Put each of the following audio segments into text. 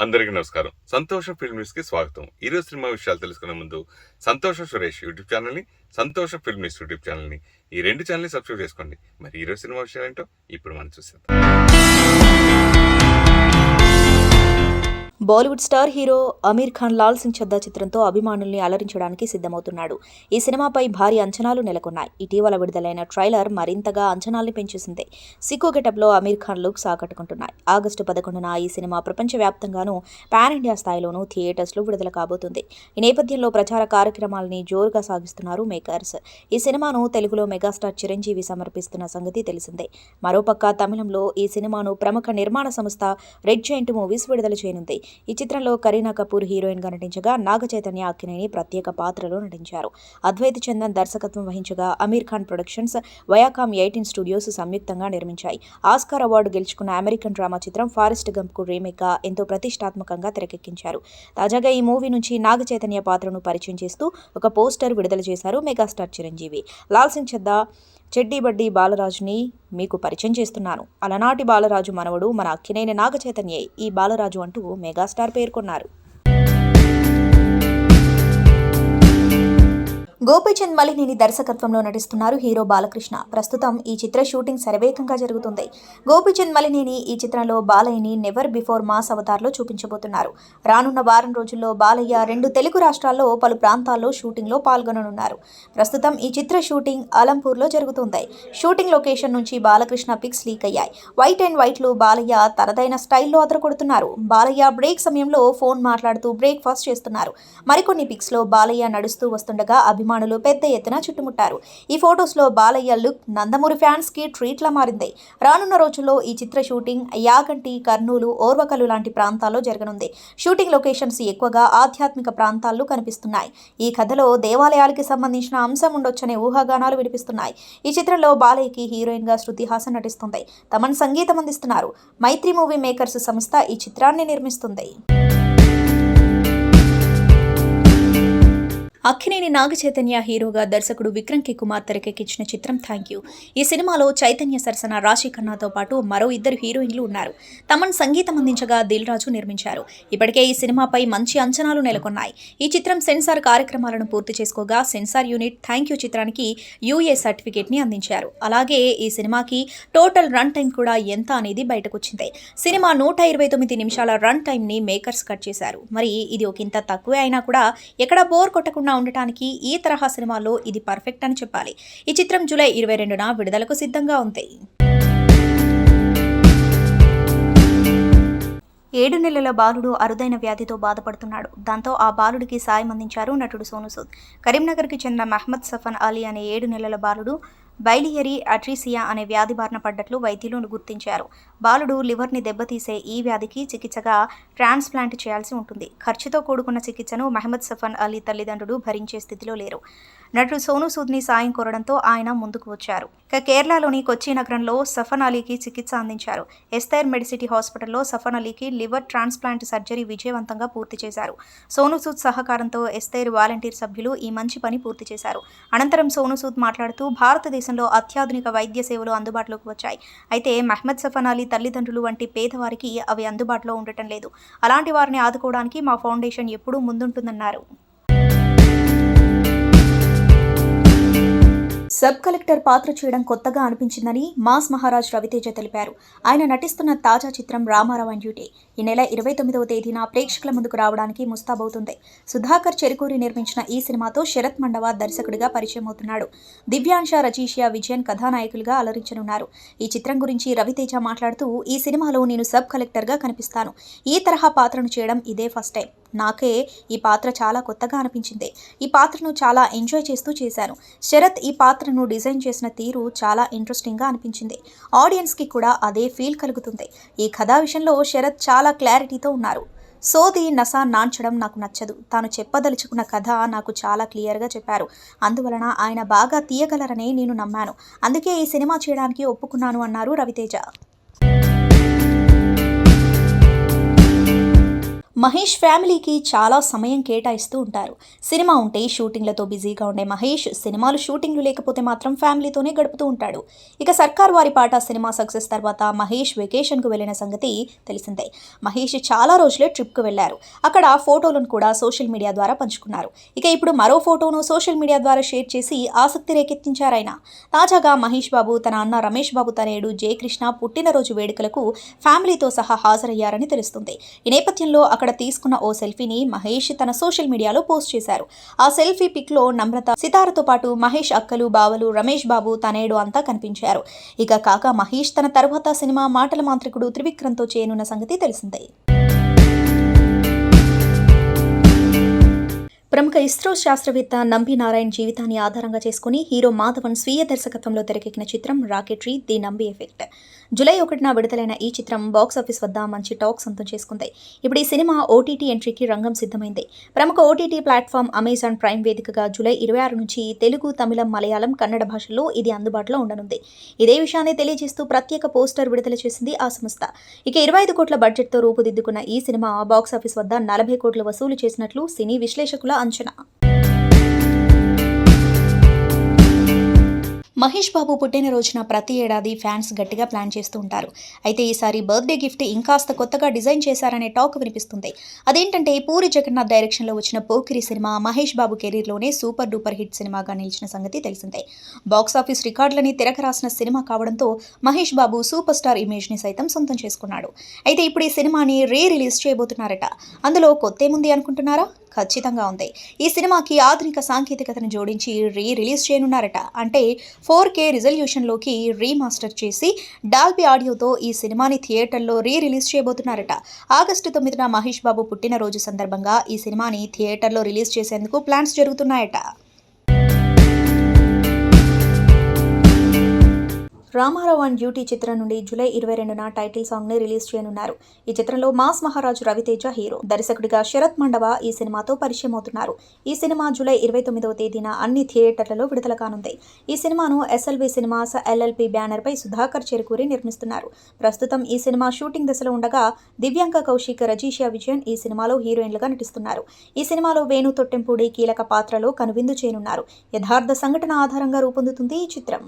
అందరికీ నమస్కారం. సంతోషం ఫిల్మ్ న్యూస్ కి స్వాగతం. ఈరోజు సినిమా విషయాలు తెలుసుకునే ముందు సంతోషం సురేష్ యూట్యూబ్ ఛానల్ ని, సంతోషం ఫిల్మ్ న్యూస్ యూట్యూబ్ ఛానల్ ని, ఈ రెండు ఛానల్ ని సబ్స్క్రైబ్ చేసుకోండి. మరి ఈరోజు సినిమా విషయాలు ఏంటో ఇప్పుడు మనం చూసేద్దాం. బాలీవుడ్ స్టార్ హీరో అమీర్ ఖాన్ లాల్ సింగ్ చద్దా చిత్రంతో అభిమానుల్ని అలరించడానికి సిద్ధమవుతున్నాడు. ఈ సినిమాపై భారీ అంచనాలు నెలకొన్నాయి. ఇటీవల విడుదలైన ట్రైలర్ మరింతగా అంచనాల్ని పెంచేసింది. సిక్కు గెటప్లో అమీర్ ఖాన్ లుక్స్ ఆకట్టుకుంటున్నాయి. ఆగస్టు 11న ఈ సినిమా ప్రపంచవ్యాప్తంగానూ పాన్ ఇండియా స్థాయిలోనూ థియేటర్స్లో విడుదల కాబోతుంది. ఈ నేపథ్యంలో ప్రచార కార్యక్రమాలని జోరుగా సాగిస్తున్నారు మేకర్స్. ఈ సినిమాను తెలుగులో మెగాస్టార్ చిరంజీవి సమర్పిస్తున్న సంగతి తెలిసిందే. మరోపక్క తమిళంలో ఈ సినిమాను ప్రముఖ నిర్మాణ సంస్థ రెడ్ జైంట్ మూవీస్ విడుదల చేయనుంది. ఈ చిత్రంలో కరీనా కపూర్ హీరోయిన్గా నటించగా నాగ చైతన్య అక్కినేని ప్రత్యేక పాత్రలో నటించారు. అద్వైత్ చందన్ దర్శకత్వం వహించగా Aamir Khan productions, Viacom 18 studios సంయుక్తంగా నిర్మించాయి. ఆస్కార్ అవార్డు గెలుచుకున్న అమెరికన్ డ్రామా చిత్రం ఫారెస్ట్ గంప్కు రీమేక్గా ఎంతో ప్రతిష్టాత్మకంగా తెరకెక్కించారు. తాజాగా ఈ మూవీ నుంచి నాగ చైతన్య పాత్రను పరిచయం చేస్తూ ఒక పోస్టర్ విడుదల చేశారు మెగాస్టార్ చిరంజీవి. లాల్ సింగ్ చద్దా చెడ్డీ బడ్డీ బాలరాజుని మీకు పరిచయం చేస్తున్నాను. అలనాటి బాలరాజు మనవడు మన అక్కినేని నాగ చైతన్యే ఈ బాలరాజు అంటూ మెగాస్టార్ పేర్కొన్నారు. గోపీచంద్ మలినేని దర్శకత్వంలో నటిస్తున్నారు హీరో బాలకృష్ణ. ప్రస్తుతం ఈ చిత్ర షూటింగ్ శరవేగంగా జరుగుతుంది. గోపీచంద్ మలినేని ఈ చిత్రంలో బాలయ్యని నెవర్ బిఫోర్ మాస్ అవతార్లో చూపించబోతున్నారు. రానున్న వారం రోజుల్లో బాలయ్య 2 తెలుగు రాష్ట్రాల్లో పలు ప్రాంతాల్లో షూటింగ్లో పాల్గొననున్నారు. ప్రస్తుతం ఈ చిత్ర షూటింగ్ అలంపూర్లో జరుగుతుంది. షూటింగ్ లొకేషన్ నుంచి బాలకృష్ణ పిక్స్ లీక్ అయ్యాయి. వైట్ అండ్ వైట్లో బాలయ్య తనదైన స్టైల్లో అదరకొడుతున్నారు. బాలయ్య బ్రేక్ సమయంలో ఫోన్ మాట్లాడుతూ బ్రేక్ఫాస్ట్ చేస్తున్నారు. మరికొన్ని పిక్స్లో బాలయ్య నడుస్తూ వస్తుండగా అభిమానులు పెద్ద ఎత్తున చుట్టుముట్టారు. ఈ ఫొటోస్లో బాలయ్య లుక్ నందమూరి ఫ్యాన్స్ కి ట్రీట్లా మారింది. రానున్న రోజుల్లో ఈ చిత్ర షూటింగ్ యాగంటి, కర్నూలు, ఓర్వకల్లు లాంటి ప్రాంతాల్లో జరగనుంది. షూటింగ్ లొకేషన్స్ ఎక్కువగా ఆధ్యాత్మిక ప్రాంతాల్లో కనిపిస్తున్నాయి. ఈ కథలో దేవాలయాలకి సంబంధించిన అంశం ఉండొచ్చనే ఊహాగానాలు వినిపిస్తున్నాయి. ఈ చిత్రంలో బాలయ్యకి హీరోయిన్ గా శృతి హాసన్ నటిస్తుంది. తమన్ సంగీతం అందిస్తున్నారు. మైత్రి మూవీ మేకర్స్ సంస్థ ఈ చిత్రాన్ని నిర్మిస్తుంది. అక్కినేని నాగ చైతన్య హీరోగా దర్శకుడు విక్రమ్ కే కుమార్ తెరకెక్కించిన చిత్రం థ్యాంక్ యూ. ఈ సినిమాలో చైతన్య సరసన రాశి ఖన్నాతో పాటు మరో 2 హీరోయిన్లు ఉన్నారు. తమన్ సంగీతం అందించగా దిల్ రాజు నిర్మించారు. ఇప్పటికే ఈ సినిమాపై మంచి అంచనాలు నెలకొన్నాయి. ఈ చిత్రం సెన్సార్ కార్యక్రమాలను పూర్తి చేసుకోగా సెన్సార్ యూనిట్ థ్యాంక్ యూ చిత్రానికి యూఏ సర్టిఫికేట్ని అందించారు. అలాగే ఈ సినిమాకి టోటల్ రన్ టైం కూడా ఎంత అనేది బయటకొచ్చింది. సినిమా 129 నిమిషాల రన్ టైంని మేకర్స్ కట్ చేశారు. మరి ఇది ఒకంత తక్కువే అయినా కూడా ఎక్కడ బోర్ కొట్టకుండా ఉండటానికి ఈ తరహా సినిమాల్లో ఇది పర్ఫెక్ట్ అని చెప్పాలి. ఈ చిత్రం జూలై 22న విడుదలకు సిద్ధంగా ఉంది. 7 నెలల బాలుడు అరుదైన వ్యాధితో బాధపడుతున్నాడు. దాంతో ఆ బాలుడికి సాయం అందించారు నటుడు సోనూ సూద్. కరీంనగర్కి చెందిన మహమ్మద్ సఫన్ అలీ అనే 7 నెలల బాలుడు బైలియరీ అట్రీసియా అనే వ్యాధి బారిన పడ్డట్లు వైద్యులు గుర్తించారు. బాలుడు లివర్ని దెబ్బతీసే ఈ వ్యాధికి చికిత్సగా ట్రాన్స్ప్లాంట్ చేయాల్సి ఉంటుంది. ఖర్చుతో కూడుకున్న చికిత్సను మహమ్మద్ సఫన్ అలీ తల్లిదండ్రులు భరించే స్థితిలో లేరు. నటుడు సోనూ సూద్ని సాయం కోరడంతో ఆయన ముందుకు వచ్చారు. కేరళలోని కొచ్చి నగరంలో సఫన్ అలీకి చికిత్స అందించారు. ఎస్తైర్ మెడిసిటీ హాస్పిటల్లో సఫన్ అలీకి లివర్ ట్రాన్స్ప్లాంట్ సర్జరీ విజయవంతంగా పూర్తి చేశారు. సోనూ సూద్ సహకారంతో ఎస్తైర్ వాలంటీర్ సభ్యులు ఈ మంచి పని పూర్తి చేశారు. అనంతరం సోనూ సూద్ మాట్లాడుతూ భారతదేశంలో అత్యాధునిక వైద్య సేవలు అందుబాటులోకి వచ్చాయి. అయితే మహమ్మద్ సఫన్ అలీ తల్లిదండ్రులు వంటి పేదవారికి అవి అందుబాటులో ఉండటం లేదు. అలాంటి వారిని ఆదుకోవడానికి మా ఫౌండేషన్ ఎప్పుడూ ముందుంటుందన్నారు. సబ్ కలెక్టర్ పాత్ర చేయడం కొత్తగా అనిపించిందని మాస్ మహారాజ్ రవితేజ తెలిపారు. ఆయన నటిస్తున్న తాజా చిత్రం రామారావు అండ్ డ్యూటీ ఈ నెల 29వ తేదీన ప్రేక్షకుల ముందుకు రావడానికి ముస్తాబవుతుంది. సుధాకర్ చెరుకూరి నిర్మించిన ఈ సినిమాతో శరత్ మండవ దర్శకుడిగా పరిచయం అవుతున్నాడు. దివ్యాంశ, రజీషియా విజయన్ కథానాయకులుగా అలరించనున్నారు. ఈ చిత్రం గురించి రవితేజ మాట్లాడుతూ, ఈ సినిమాలో నేను సబ్ కలెక్టర్గా కనిపిస్తాను. ఈ తరహా పాత్రను చేయడం ఇదే ఫస్ట్ టైం. నాకే ఈ పాత్ర చాలా కొత్తగా అనిపించింది. ఈ పాత్రను చాలా ఎంజాయ్ చేస్తూ చేశాను. శరత్ ఈ పాత్రను డిజైన్ చేసిన తీరు చాలా ఇంట్రెస్టింగ్గా అనిపించింది. ఆడియన్స్కి కూడా అదే ఫీల్ కలుగుతుంది. ఈ కథా విషయంలో శరత్ చాలా క్లారిటీతో ఉన్నారు. సోది నసా నాంచడం నాకు నచ్చదు. తాను చెప్పదలుచుకున్న కథ నాకు చాలా క్లియర్గా చెప్పారు. అందువలన ఆయన బాగా తీయగలరనే నేను నమ్మాను. అందుకే ఈ సినిమా చేయడానికి ఒప్పుకున్నాను అన్నారు రవితేజ. మహేష్ ఫ్యామిలీకి చాలా సమయం కేటాయిస్తూ ఉంటారు. సినిమా ఉంటే షూటింగ్లతో బిజీగా ఉండే మహేష్ సినిమాలు షూటింగ్లు లేకపోతే మాత్రం ఫ్యామిలీతోనే గడుపుతూ ఉంటాడు. ఇక సర్కార్ వారి పాట సినిమా సక్సెస్ తర్వాత మహేష్ వెకేషన్కు వెళ్ళిన సంగతి తెలిసిందే. మహేష్ చాలా రోజులే ట్రిప్కు వెళ్లారు. అక్కడ ఫోటోలను కూడా సోషల్ మీడియా ద్వారా పంచుకున్నారు. ఇక ఇప్పుడు మరో ఫోటోను సోషల్ మీడియా ద్వారా షేర్ చేసి ఆసక్తి రేకెత్తించారాయన. తాజాగా మహేష్ బాబు తన అన్న రమేష్ బాబు తనయుడు జయకృష్ణ పుట్టినరోజు వేడుకలకు ఫ్యామిలీతో సహా హాజరయ్యారని తెలుస్తుంది. ఈ నేపథ్యంలో అక్కడ తీసుకున్న ఓ సెల్ఫీని మహేష్ తన సోషల్ మీడియాలో పోస్ట్ చేశారు. ఆ సెల్ఫీ పిక్ లో నమ్రత, సితారతో పాటు మహేష్ అక్కలు, బావలు, రమేష్ బాబు తనయుడు అంతా కనిపించారు. ఇక కాగా మహేష్ తన తర్వాత సినిమా మాటల మాంత్రికుడు త్రివిక్రమ్తో చేయనున్న సంగతి తెలిసిందే. ప్రముఖ ఇస్రో శాస్త్రవేత్త నంబి నారాయణ్ జీవితాన్ని ఆధారంగా చేసుకుని హీరో మాధవన్ స్వీయ దర్శకత్వంలో తెరకెక్కిన చిత్రం రాకెట్రీ ది నంబి ఎఫెక్ట్. జూలై 1న విడుదలైన ఈ చిత్రం బాక్సాఫీస్ వద్ద మంచి టాక్ సొంతం చేసుకుంది. ఇప్పుడు ఈ సినిమా ఓటీటీ ఎంట్రీకి రంగం సిద్ధమైంది. ప్రముఖ ఓటీటీ ప్లాట్ఫామ్ అమెజాన్ ప్రైమ్ వేదికగా జూలై 26 నుంచి తెలుగు, తమిళం, మలయాళం, కన్నడ భాషల్లో ఇది అందుబాటులో ఉండనుంది. ఇదే విషయాన్ని తెలియజేస్తూ ప్రత్యేక పోస్టర్ విడుదల చేసింది ఆ సంస్థ. ఇక 25 కోట్ల బడ్జెట్తో రూపుదిద్దుకున్న ఈ సినిమా బాక్సాఫీస్ వద్ద 40 కోట్లు వసూలు చేసినట్లు సినీ విశ్లేషకుల అంచనా. మహేష్ బాబు పుట్టినరోజున ప్రతి ఏడాది ఫ్యాన్స్ గట్టిగా ప్లాన్ చేస్తూ ఉంటారు. అయితే ఈసారి బర్త్డే గిఫ్ట్ ఇంకాస్త కొత్తగా డిజైన్ చేశారనే టాక్ వినిపిస్తుంది. అదేంటంటే పూరి జగన్నాథ్ డైరెక్షన్లో వచ్చిన Pokiri cinema Mahesh Babu కెరీర్లోనే super duper hit సినిమాగా నిలిచిన సంగతి తెలిసిందే. బాక్సాఫీస్ రికార్డులని తిరగరాసిన సినిమా కావడంతో మహేష్ బాబు సూపర్ స్టార్ ఇమేజ్ని సైతం సొంతం చేసుకున్నాడు. అయితే ఇప్పుడు ఈ సినిమాని రిలీజ్ చేయబోతున్నారట. అందులో కొత్తేముంది అనుకుంటున్నారా? ఖచ్చితంగా ఉంది. ఈ సినిమాకి ఆధునిక సాంకేతికతను జోడించి రిలీజ్ చేయనున్నారట. అంటే 4K రిజల్యూషన్లోకి రీమాస్టర్ చేసి డాల్బీ ఆడియోతో ఈ సినిమాని థియేటర్లో రిలీజ్ చేయబోతున్నారట. ఆగస్టు 9న మహేష్ బాబు పుట్టినరోజు సందర్భంగా ఈ సినిమాని థియేటర్లో రిలీజ్ చేసేందుకు ప్లాన్స్ జరుగుతున్నాయట. రామారావు అండ్ డ్యూటీ చిత్రం నుండి జూలై 22న టైటిల్ సాంగ్ని రిలీజ్ చేయనున్నారు. ఈ చిత్రంలో మాస్ మహారాజు రవితేజ హీరో. దర్శకుడిగా శరత్ మండవ ఈ సినిమాతో పరిచయం అవుతున్నారు. ఈ సినిమా జూలై 29వ తేదీన అన్ని థియేటర్లలో విడుదల కానుంది. ఈ సినిమాను SLV సినిమాస్ LLP బ్యానర్పై సుధాకర్ చెరుకూరి నిర్మిస్తున్నారు. ప్రస్తుతం ఈ సినిమా షూటింగ్ దశలో ఉండగా దివ్యాంక కౌశిక్, రజీషా విజయన్ ఈ సినిమాలో హీరోయిన్లుగా నటిస్తున్నారు. ఈ సినిమాలో వేణు తొట్టెంపూడి కీలక పాత్రలో కనువిందు చేయనున్నారు. యథార్థ సంఘటన ఆధారంగా రూపొందుతుంది ఈ చిత్రం.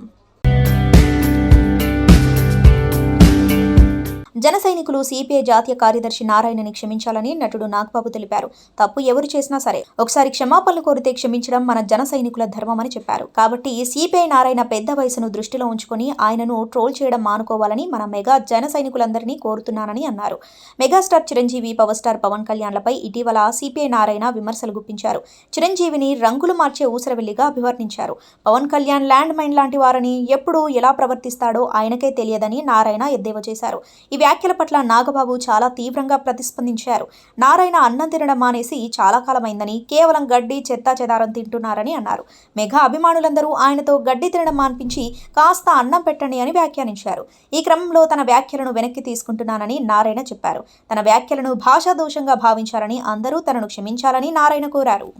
జన సైనికులు సిపిఐ జాతీయ కార్యదర్శి నారాయణని క్షమించాలని నటుడు నాగబాబు తెలిపారు. తప్పు ఎవరు చేసినా సరే ఒకసారి క్షమాపణలు కోరితే క్షమించడం మన జన సైనికుల ధర్మమని చెప్పారు. కాబట్టి సిపిఐ నారాయణ పెద్ద వయసును దృష్టిలో ఉంచుకొని ఆయనను ట్రోల్ చేయడం మానుకోవాలని మన మెగా జన సైనికులందరినీ కోరుతున్నానని అన్నారు. Megastar Chiranjeevi, power star Pawan కళ్యాణ్లపై ఇటీవల సిపిఐ నారాయణ విమర్శలు గుప్పించారు. చిరంజీవిని రంగులు మార్చే ఊసరవెల్లిగా అభివర్ణించారు. పవన్ కళ్యాణ్ ల్యాండ్ మైన్ లాంటి వారని, ఎప్పుడు ఎలా ప్రవర్తిస్తాడో ఆయనకే తెలియదని నారాయణ ఎద్దేవా చేశారు. ఈ వ్యాఖ్యల పట్ల నాగబాబు చాలా తీవ్రంగా ప్రతిస్పందించారు. నారాయణ అన్నం తినడం మానేసి చాలా కాలమైందని, కేవలం గడ్డి, చెత్తా చెదారం తింటున్నారని అన్నారు. మెగా అభిమానులందరూ ఆయనతో గడ్డి తినడం మాన్పించి కాస్త అన్నం పెట్టండి అని వ్యాఖ్యానించారు. ఈ క్రమంలో తన వ్యాఖ్యలను వెనక్కి తీసుకుంటున్నానని నారాయణ చెప్పారు. తన వ్యాఖ్యలను భాషా దోషంగా భావించారని, అందరూ తనను క్షమించాలని నారాయణ కోరారు.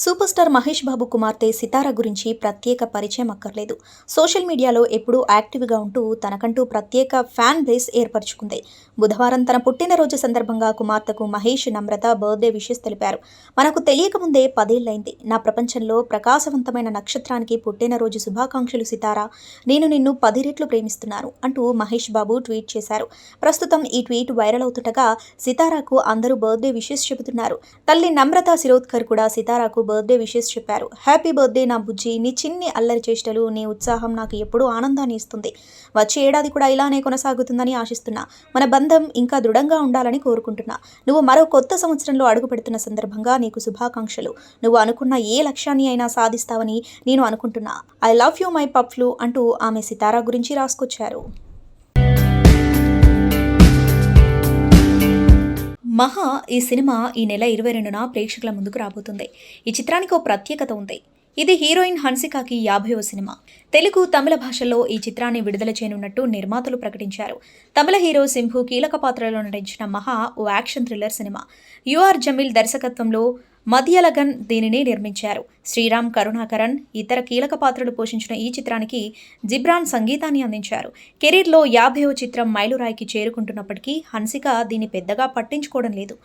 సూపర్ స్టార్ మహేష్ బాబు కుమార్తె సితార గురించి ప్రత్యేక పరిచయం అక్కర్లేదు. సోషల్ మీడియాలో ఎప్పుడూ యాక్టివ్గా ఉంటూ తనకంటూ ప్రత్యేక ఫ్యాన్ బేస్ ఏర్పరచుకుంది. బుధవారం తన పుట్టినరోజు సందర్భంగా కుమార్తెకు మహేష్, నమ్రత బర్త్డే విషెస్ తెలిపారు. మనకు తెలియకముందే 10 ఏళ్లైంది. నా ప్రపంచంలో ప్రకాశవంతమైన నక్షత్రానికి పుట్టినరోజు శుభాకాంక్షలు సితార. నేను నిన్ను 10 రెట్లు ప్రేమిస్తున్నాను అంటూ మహేష్ బాబు ట్వీట్ చేశారు. ప్రస్తుతం ఈ ట్వీట్ వైరల్ అవుతుండగా సితారాకు అందరూ బర్త్డే విషెస్ చెబుతున్నారు. తల్లి నమ్రత శిరోద్కర్ కూడా సితారాకు బర్త్డే విషెస్ చెప్పారు. హ్యాపీ బర్త్డే నా బుజ్జి, నీ చిన్ని అల్లరి చేష్టలు, నీ ఉత్సాహం నాకు ఎప్పుడూ ఆనందాన్ని ఇస్తుంది. వచ్చే ఏడాది కూడా ఇలానే కొనసాగుతుందని ఆశిస్తున్నా. మన బంధం ఇంకా దృఢంగా ఉండాలని కోరుకుంటున్నా. నువ్వు మరో కొత్త సంవత్సరంలో అడుగు పెడుతున్న సందర్భంగా నీకు శుభాకాంక్షలు. నువ్వు అనుకున్న ఏ లక్ష్యాన్ని అయినా సాధిస్తావని నేను అనుకుంటున్నా. ఐ లవ్ యూ మై పప్లు అంటూ ఆమె సితారా గురించి రాసుకొచ్చారు. మహా ఈ సినిమా ఈ నెల 22న ప్రేక్షకుల ముందుకు రాబోతుంది. ఈ చిత్రానికి ఓ ప్రత్యేకత ఉంది. ఇది హీరోయిన్ హన్సికాకి 50వ సినిమా. తెలుగు, తమిళ భాషల్లో ఈ చిత్రాన్ని విడుదల చేయనున్నట్టు నిర్మాతలు ప్రకటించారు. తమిళ హీరో సింహు కీలక పాత్రలో నటించిన మహా ఓ యాక్షన్ థ్రిల్లర్ సినిమా. యుఆర్ జమీల్ దర్శకత్వంలో మధ్యలగన్ దీనిని నిర్మించారు. శ్రీరామ్ కరుణాకరన్ ఇతర కీలక పాత్రలు పోషించిన ఈ చిత్రానికి జిబ్రాన్ సంగీతాన్ని అందించారు. కెరీర్లో 50వ చిత్రం మైలురాయికి చేరుకుంటున్నప్పటికీ హన్సిక దీన్ని పెద్దగా పట్టించుకోవడం లేదు.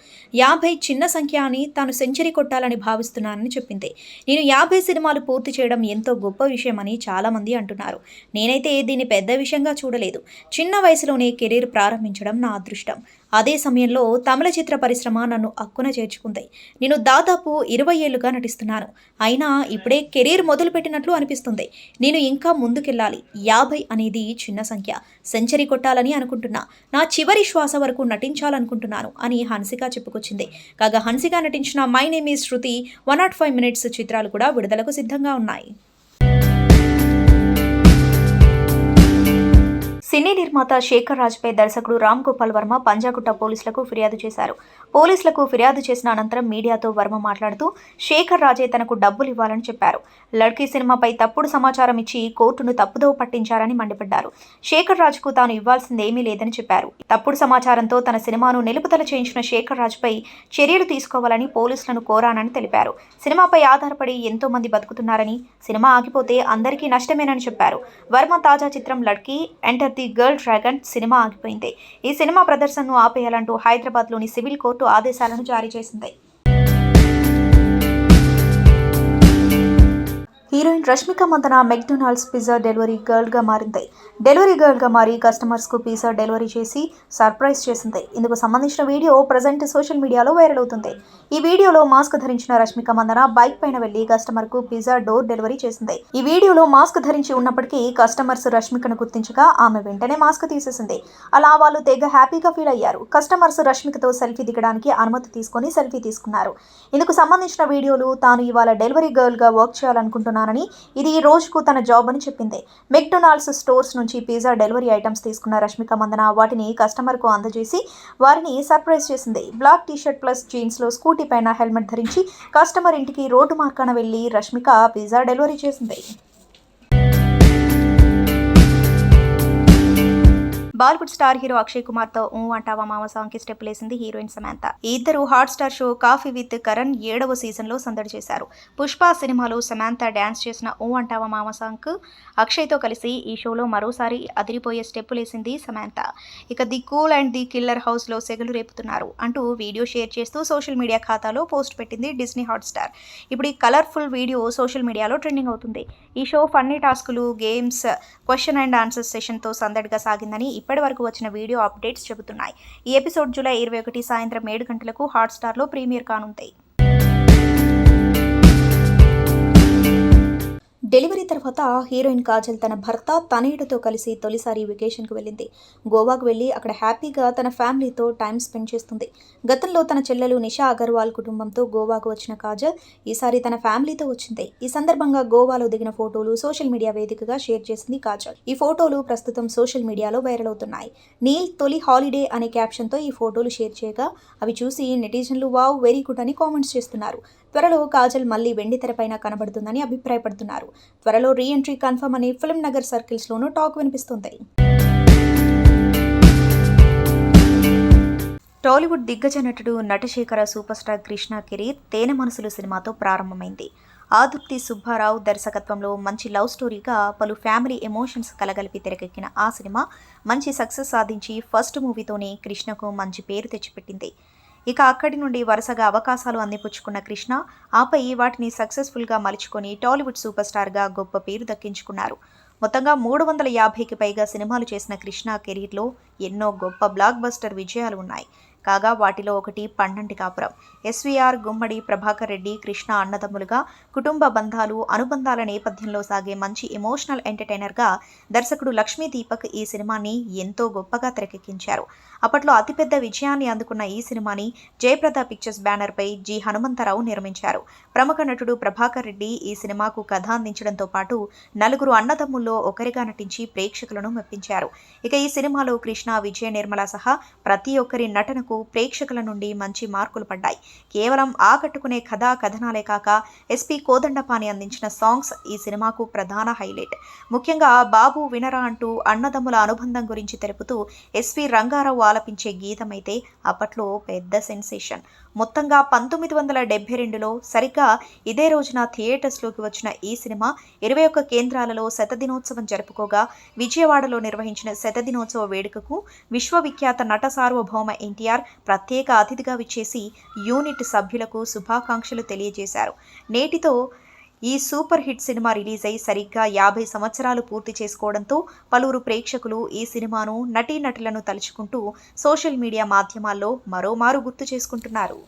50 చిన్న సంఖ్య అని, తాను సెంచరీ కొట్టాలని భావిస్తున్నానని చెప్పింది. నేను 50 సినిమాలు పూర్తి చేయడం ఎంతో గొప్ప విషయమని చాలామంది అంటున్నారు. నేనైతే దీన్ని పెద్ద విషయంగా చూడలేదు. చిన్న వయసులోనే కెరీర్ ప్రారంభించడం నా అదృష్టం. అదే సమయంలో తమిళ చిత్ర పరిశ్రమ నన్ను అక్కున చేర్చుకుంది. నేను దాదాపు 20 ఏళ్లుగా నటిస్తున్నాను. అయినా ఇప్పుడే కెరీర్ మొదలుపెట్టినట్లు అనిపిస్తుంది. నేను ఇంకా ముందుకెళ్ళాలి. 50 అనేది చిన్న సంఖ్య. సెంచరీ కొట్టాలని అనుకుంటున్నా. నా చివరి శ్వాస వరకు నటించాలనుకుంటున్నాను అని హన్సిక చెప్పుకొచ్చింది. కాగా హన్సిక నటించిన my name is Shruti, 105 minutes చిత్రాలు కూడా విడుదలకు సిద్ధంగా ఉన్నాయి. సినీ నిర్మాత శేఖర్ రాజ్పై దర్శకుడు రామ్ గోపాల్ వర్మ పంజాగుట్ట పోలీసులకు ఫిర్యాదు చేశారు. పోలీసులకు ఫిర్యాదు చేసిన అనంతరం మీడియాతో వర్మ మాట్లాడుతూ శేఖర్ రాజే తనకు డబ్బులు ఇవ్వాలని చెప్పారు. లడ్కీ సినిమాపై తప్పుడు సమాచారం ఇచ్చి కోర్టును తప్పుదోవ పట్టించారని మండిపడ్డారు. శేఖర్ రాజ్కు తాను ఇవ్వాల్సిందేమీ లేదని చెప్పారు. తప్పుడు సమాచారంతో తన సినిమాను నిలుపుదల చేయించిన శేఖర్ రాజ్పై చర్యలు తీసుకోవాలని పోలీసులను కోరానని తెలిపారు. సినిమాపై ఆధారపడి ఎంతో మంది బతుకుతున్నారని, సినిమా ఆగిపోతే అందరికీ నష్టమేనని చెప్పారు. వర్మ తాజా చిత్రం Ladki enter the girl dragon సినిమా ఆగిపోయింది. ఈ సినిమా ప్రదర్శనను ఆపేయాలంటూ హైదరాబాద్లోని సివిల్ కోర్టు ఆదేశాలను జారీ చేసింది. Heroine Rashmika Mandanna McDonald's pizza delivery గర్ల్గా మారింది. డెలివరీ గర్ల్గా మారి కస్టమర్స్కు పిజ్జా డెలివరీ చేసి సర్ప్రైజ్ చేసింది. ఇందుకు సంబంధించిన వీడియో ప్రజెంట్ సోషల్ మీడియాలో వైరల్ అవుతుంది. ఈ వీడియోలో మాస్క్ ధరించిన రష్మిక మందన బైక్ పైన వెళ్లి కస్టమర్కు పిజ్జా డోర్ డెలివరీ చేసింది. ఈ వీడియోలో మాస్క్ ధరించి ఉన్నప్పటికీ కస్టమర్స్ రష్మికను గుర్తించగా ఆమె వెంటనే మాస్క్ తీసేసింది. అలా వాళ్ళు తెగ హ్యాపీగా ఫీల్ అయ్యారు. కస్టమర్స్ రష్మికతో సెల్ఫీ దిగడానికి అనుమతి తీసుకొని సెల్ఫీ తీసుకున్నారు. ఇందుకు సంబంధించిన వీడియోలు తాను ఇవాళ డెలివరీ గర్ల్గా వర్క్ చేయాలనుకుంటున్నాను, ఇది ఈ రోజుకు తన జాబ్ అని చెప్పింది. మెక్డొనాల్డ్స్ స్టోర్స్ నుంచి పిజ్జా డెలివరీ ఐటమ్స్ తీసుకున్న రష్మిక మందన వాటిని కస్టమర్కు అందజేసి వారిని సర్ప్రైజ్ చేసింది. బ్లాక్ టీషర్ట్ ప్లస్ జీన్స్లో స్కూటీ పైన హెల్మెట్ ధరించి కస్టమర్ ఇంటికి రోడ్డు మార్గాన వెళ్లి రష్మిక పిజ్జా డెలివరీ చేసింది. బాలీవుడ్ స్టార్ హీరో అక్షయ్ కుమార్ తో ఊ అంటావా మామ సాంగ్ కి స్టెప్ లేసింది హీరోయిన్ సమంత. ఈ ఇద్దరు Hotstar show coffee with Karan 7వ సీజన్ లో సందడి చేశారు. పుష్ప సినిమాలో సమంత డాన్స్ చేసిన ఊ అంటావా మామ సాంగ్ కు అక్షయ్ తో కలిసి ఈ షోలో మరోసారి అదిరిపోయే స్టెప్ లేసింది సమంత. ఇక the cool and the killer house లో సెగలు రేపుతున్నారు అంటూ వీడియో షేర్ చేస్తూ సోషల్ మీడియా ఖాతాలో పోస్ట్ పెట్టింది డిస్నీ హాట్ స్టార్. ఇప్పుడు ఈ కలర్ఫుల్ వీడియో సోషల్ మీడియాలో ట్రెండింగ్ అవుతుంది. ఈ షో ఫన్నీ టాస్కులు, games, question and answer session తో సందడిగా సాగిందని ఇప్పటి వరకు వచ్చిన వీడియో అప్డేట్స్ చెబుతున్నాయి. ఈ ఎపిసోడ్ జూలై 21 సాయంత్రం 7 గంటలకు హాట్స్టార్లో ప్రీమియర్ కానుంది. డెలివరీ తర్వాత హీరోయిన్ కాజల్ తన భర్త తనయుడితో కలిసి తొలిసారి వెకేషన్కు వెళ్ళింది. గోవాకు వెళ్ళి అక్కడ హ్యాపీగా తన ఫ్యామిలీతో టైం స్పెండ్ చేస్తుంది. గతంలో తన చెల్లెలు నిషా అగర్వాల్ కుటుంబంతో గోవాకు వచ్చిన కాజల్ ఈసారి తన ఫ్యామిలీతో వచ్చింది. ఈ సందర్భంగా గోవాలో దిగిన ఫోటోలు సోషల్ మీడియా వేదికగా షేర్ చేసింది కాజల్. ఈ ఫోటోలు ప్రస్తుతం సోషల్ మీడియాలో వైరల్ అవుతున్నాయి. నీల్ తొలి హాలిడే అనే క్యాప్షన్తో ఈ ఫోటోలు షేర్ చేయగా అవి చూసి నెటిజన్లు వావ్ వెరీ గుడ్ అని కామెంట్స్ చేస్తున్నారు. త్వరలో కాజల్ మళ్లీ వెండి తెరపైన కనబడుతుందని అభిప్రాయపడుతున్నారు. త్వరలో రీ ఎంట్రీ కన్ఫర్మ్ అని ఫిల్మ్ నగర్ సర్కిల్స్లోనూ టాక్ వినిపిస్తుంది. టాలీవుడ్ దిగ్గజ నటుడు Natasekhara super star Krishna career తేనె మనసులు సినిమాతో ప్రారంభమైంది. ఆదుర్తి సుబ్బారావు దర్శకత్వంలో మంచి లవ్ స్టోరీగా పలు ఫ్యామిలీ ఎమోషన్స్ కలగలిపి తెరకెక్కిన ఆ సినిమా మంచి సక్సెస్ సాధించి ఫస్ట్ మూవీతోనే కృష్ణకు మంచి పేరు తెచ్చిపెట్టింది. ఇక అక్కడి నుండి వరుసగా అవకాశాలు అందిపుచ్చుకున్న కృష్ణ ఆపై వాటిని సక్సెస్ఫుల్గా మలుచుకొని టాలీవుడ్ సూపర్ స్టార్గా గొప్ప పేరు దక్కించుకున్నారు. మొత్తంగా 350కి పైగా సినిమాలు చేసిన కృష్ణ కెరీర్లో ఎన్నో గొప్ప బ్లాక్ బస్టర్ విజయాలు ఉన్నాయి. కాగా వాటిలో ఒకటి పండంటి కాపురం. ఎస్వీఆర్, గుమ్మడి, ప్రభాకర్ రెడ్డి, కృష్ణ అన్నదమ్ములుగా కుటుంబ బంధాలు, అనుబంధాల నేపథ్యంలో సాగే మంచి ఎమోషనల్ ఎంటర్టైనర్గా దర్శకుడు లక్ష్మీ దీపక్ ఈ సినిమాని ఎంతో గొప్పగా తెరకెక్కించారు. అప్పట్లో అతిపెద్ద విజయాన్ని అందుకున్న ఈ సినిమాని జయప్రద పిక్చర్స్ బ్యానర్పై జి హనుమంతరావు నిర్మించారు. ప్రముఖ నటుడు ప్రభాకర్ రెడ్డి ఈ సినిమాకు కథ అందించడంతో పాటు నలుగురు అన్నదమ్ముల్లో ఒకరిగా నటించి ప్రేక్షకులను మెప్పించారు. ఇక ఈ సినిమాలో కృష్ణ, విజయ నిర్మల సహా ప్రతి ఒక్కరి నటనకు ప్రేక్షకుల నుండి మంచి మార్కులు పడ్డాయి. కేవలం ఆకట్టుకునే కథా కథనాలే కాక ఎస్పీ కోదండపాణి అందించిన సాంగ్స్ ఈ సినిమాకు ప్రధాన హైలైట్. ముఖ్యంగా బాబు వినరా అంటూ అన్నదమ్ముల అనుబంధం గురించి తెలుపుతూ ఎస్పీ రంగారావు ఆలపించే గీతమైతే అప్పట్లో పెద్ద సెన్సేషన్. మొత్తంగా 1972లో సరిగ్గా ఇదే రోజున థియేటర్స్లోకి వచ్చిన ఈ సినిమా 21 కేంద్రాలలో శతదినోత్సవం జరుపుకోగా విజయవాడలో నిర్వహించిన శతదినోత్సవ వేడుకకు విశ్వవిఖ్యాత నట సార్వభౌమ ఎన్టీఆర్ ప్రత్యేక అతిథిగా విచ్చేసి యూనిట్ సభ్యులకు శుభాకాంక్షలు తెలియజేశారు. నేటితో ఈ సూపర్ హిట్ సినిమా రిలీజ్ అయి సరిగ్గా 50 సంవత్సరాలు పూర్తి చేసుకోవడంతో పలువురు ప్రేక్షకులు ఈ సినిమాను నటీనటులను తలుచుకుంటూ సోషల్ మీడియా మాధ్యమాల్లో మరోమారు గుర్తు చేసుకుంటున్నారు.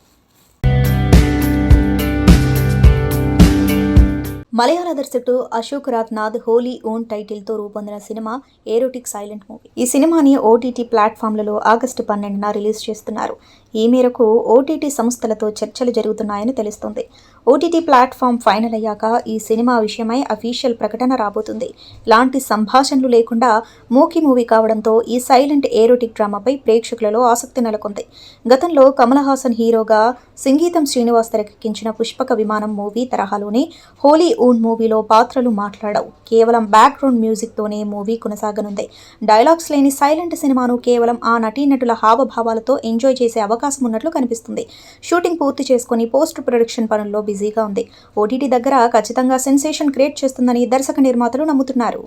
మలయాళ దర్శకుడు అశోక్ రాజ్నాథ్ హోలీ ఓన్ టైటిల్తో రూపొందిన సినిమా ఏరోటిక్ సైలెంట్ మూవీ. ఈ సినిమాని ఓటీటీ ప్లాట్ఫామ్లలో ఆగస్టు 12న రిలీజ్ చేస్తున్నారు. ఈ మేరకు ఓటీటీ సంస్థలతో చర్చలు జరుగుతున్నాయని తెలుస్తోంది. ఓటీటీ ప్లాట్ఫామ్ ఫైనల్ అయ్యాక ఈ సినిమా విషయమై అఫీషియల్ ప్రకటన రాబోతుంది. ఇలాంటి సంభాషణలు లేకుండా మూవీ కావడంతో ఈ సైలెంట్ ఏరోటిక్ డ్రామాపై ప్రేక్షకులలో ఆసక్తి నెలకొంది. గతంలో కమల్ హాసన్ హీరోగా సంగీతం శ్రీనివాస్ తెరకెక్కించిన పుష్పక విమానం మూవీ తరహాలోనే హోలీ ఓన్ మూవీలో పాత్రలు మాట్లాడవు. కేవలం బ్యాక్గ్రౌండ్ మ్యూజిక్తోనే మూవీ కొనసాగనుంది. డైలాగ్స్ లేని సైలెంట్ సినిమాను కేవలం ఆ నటీనటుల హావభావాలతో ఎంజాయ్ చేసే అవకాశం ఉన్నట్లు కనిపిస్తుంది. షూటింగ్ పూర్తి చేసుకుని పోస్ట్ ప్రొడక్షన్ పనుల్లో బిజీగా ఉంది. ఓటీటీ దగ్గర ఖచ్చితంగా సెన్సేషన్ క్రియేట్ చేస్తుందని దర్శక నిర్మాతలు నమ్ముతున్నారు.